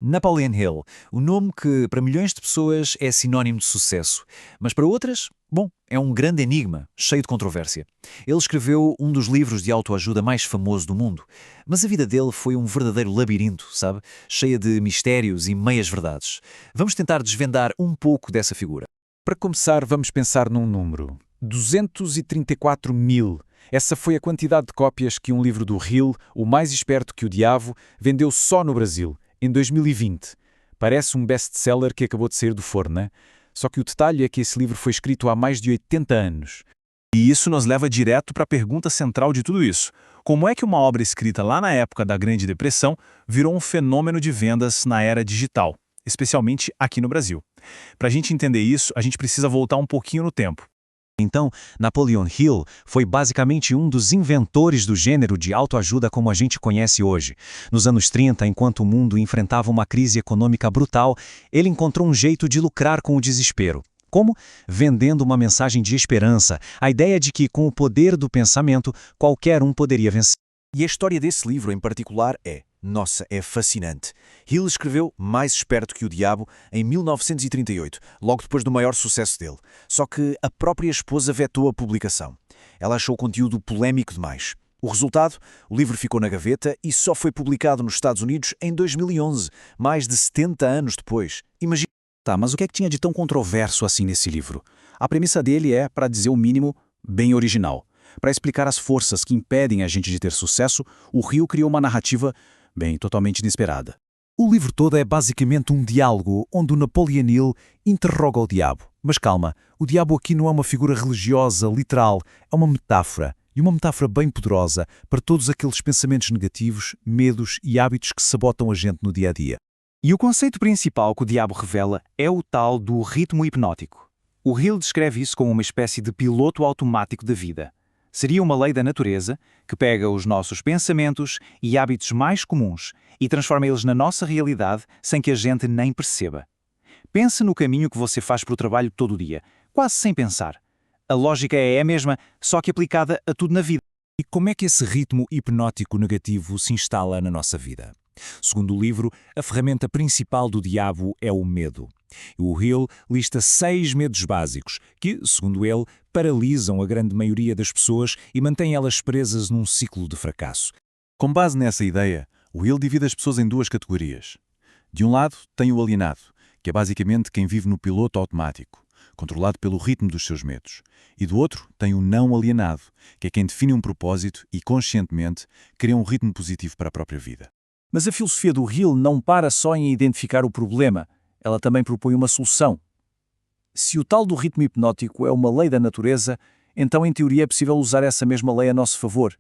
Napoleon Hill, o nome que para milhões de pessoas é sinónimo de sucesso, mas para outras, bom, é um grande enigma, cheio de controvérsia. Ele escreveu um dos livros de autoajuda mais famoso do mundo, mas a vida dele foi um verdadeiro labirinto, sabe? Cheia de mistérios e meias-verdades. Vamos tentar desvendar um pouco dessa figura. Para começar, vamos pensar num número. 234 mil. Essa foi a quantidade de cópias que um livro do Hill, O Mais Esperto que o Diabo, vendeu só no Brasil, em 2020. Parece um best-seller que acabou de sair do forno, né? Só que o detalhe é que esse livro foi escrito há mais de 80 anos. E isso nos leva direto para a pergunta central de tudo isso. Como é que uma obra escrita lá na época da Grande Depressão virou um fenômeno de vendas na era digital, especialmente aqui no Brasil? Para a gente entender isso, a gente precisa voltar um pouquinho no tempo. Então, Napoleon Hill foi basicamente um dos inventores do gênero de autoajuda como a gente conhece hoje. Nos anos 30, enquanto o mundo enfrentava uma crise econômica brutal, ele encontrou um jeito de lucrar com o desespero. Como? Vendendo uma mensagem de esperança, a ideia de que, com o poder do pensamento, qualquer um poderia vencer. E a história desse livro em particular é fascinante. Hill escreveu Mais Esperto que o Diabo em 1938, logo depois do maior sucesso dele. Só que a própria esposa vetou a publicação. Ela achou o conteúdo polémico demais. O resultado? O livro ficou na gaveta e só foi publicado nos Estados Unidos em 2011, mais de 70 anos depois. Imagina. Tá, mas o que é que tinha de tão controverso assim nesse livro? A premissa dele é, para dizer o mínimo, bem original. Para explicar as forças que impedem a gente de ter sucesso, o Hill criou uma narrativa, bem, totalmente inesperada. O livro todo é basicamente um diálogo onde o Napoleon Hill interroga o diabo. Mas calma, o diabo aqui não é uma figura religiosa, literal, é uma metáfora. E uma metáfora bem poderosa para todos aqueles pensamentos negativos, medos e hábitos que sabotam a gente no dia a dia. E o conceito principal que o diabo revela é o tal do ritmo hipnótico. O Hill descreve isso como uma espécie de piloto automático da vida. Seria uma lei da natureza que pega os nossos pensamentos e hábitos mais comuns e transforma eles na nossa realidade sem que a gente nem perceba. Pense no caminho que você faz para o trabalho todo o dia, quase sem pensar. A lógica é a mesma, só que aplicada a tudo na vida. E como é que esse ritmo hipnótico negativo se instala na nossa vida? Segundo o livro, a ferramenta principal do diabo é o medo. O Hill lista 6 medos básicos que, segundo ele, paralisam a grande maioria das pessoas e mantêm elas presas num ciclo de fracasso. Com base nessa ideia, o Hill divide as pessoas em duas categorias. De um lado, tem o alienado, que é basicamente quem vive no piloto automático, controlado pelo ritmo dos seus medos. E do outro, tem o não alienado, que é quem define um propósito e, conscientemente, cria um ritmo positivo para a própria vida. Mas a filosofia do Hill não para só em identificar o problema, ela também propõe uma solução. Se o tal do ritmo hipnótico é uma lei da natureza, então em teoria é possível usar essa mesma lei a nosso favor,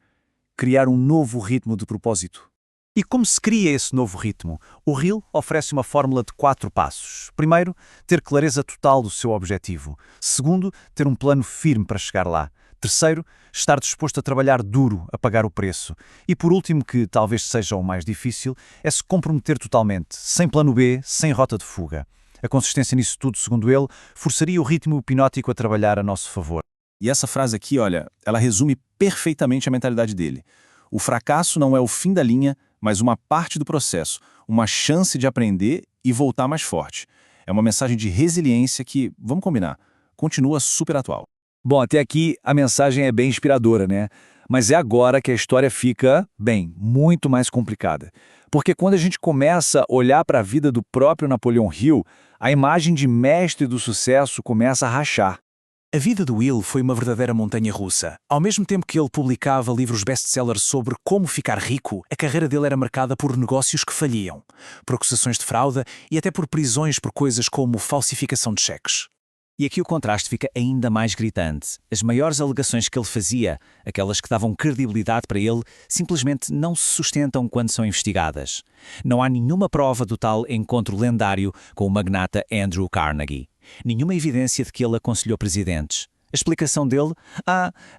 criar um novo ritmo de propósito. E como se cria esse novo ritmo? O Hill oferece uma fórmula de 4 passos. Primeiro, ter clareza total do seu objetivo. Segundo, ter um plano firme para chegar lá. Terceiro, estar disposto a trabalhar duro, a pagar o preço. E por último, que talvez seja o mais difícil, é se comprometer totalmente, sem plano B, sem rota de fuga. A consistência nisso tudo, segundo ele, forçaria o ritmo hipnótico a trabalhar a nosso favor. E essa frase aqui, olha, ela resume perfeitamente a mentalidade dele. O fracasso não é o fim da linha, mas uma parte do processo, uma chance de aprender e voltar mais forte. É uma mensagem de resiliência que, vamos combinar, continua super atual. Bom, até aqui a mensagem é bem inspiradora, né? Mas é agora que a história fica, bem, muito mais complicada. Porque quando a gente começa a olhar para a vida do próprio Napoleon Hill, a imagem de mestre do sucesso começa a rachar. A vida do Hill foi uma verdadeira montanha-russa. Ao mesmo tempo que ele publicava livros best-sellers sobre como ficar rico, a carreira dele era marcada por negócios que falhiam, por acusações de fraude e até por prisões por coisas como falsificação de cheques. E aqui o contraste fica ainda mais gritante. As maiores alegações que ele fazia, aquelas que davam credibilidade para ele, simplesmente não se sustentam quando são investigadas. Não há nenhuma prova do tal encontro lendário com o magnata Andrew Carnegie. Nenhuma evidência de que ele aconselhou presidentes. A explicação dele?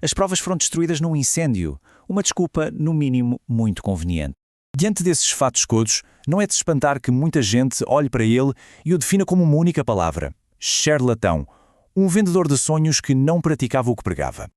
As provas foram destruídas num incêndio. Uma desculpa, no mínimo, muito conveniente. Diante desses fatos todos, não é de se espantar que muita gente olhe para ele e o defina como uma única palavra: charlatão, um vendedor de sonhos que não praticava o que pregava.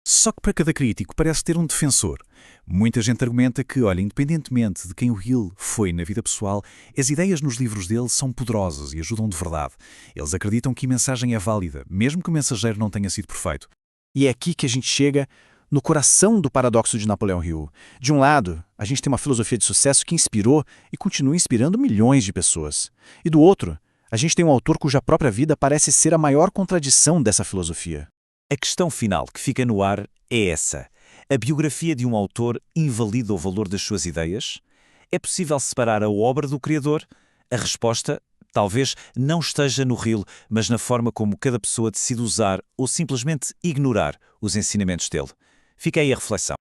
Só que para cada crítico parece ter um defensor. Muita gente argumenta que, olha, independentemente de quem o Hill foi na vida pessoal, as ideias nos livros dele são poderosas e ajudam de verdade. Eles acreditam que a mensagem é válida, mesmo que o mensageiro não tenha sido perfeito. E é aqui que a gente chega no coração do paradoxo de Napoleão Hill. De um lado, a gente tem uma filosofia de sucesso que inspirou e continua inspirando milhões de pessoas. E do outro, a gente tem um autor cuja própria vida parece ser a maior contradição dessa filosofia. A questão final que fica no ar é essa. A biografia de um autor invalida o valor das suas ideias? É possível separar a obra do criador? A resposta, talvez, não esteja no Hill, mas na forma como cada pessoa decide usar ou simplesmente ignorar os ensinamentos dele. Fica aí a reflexão.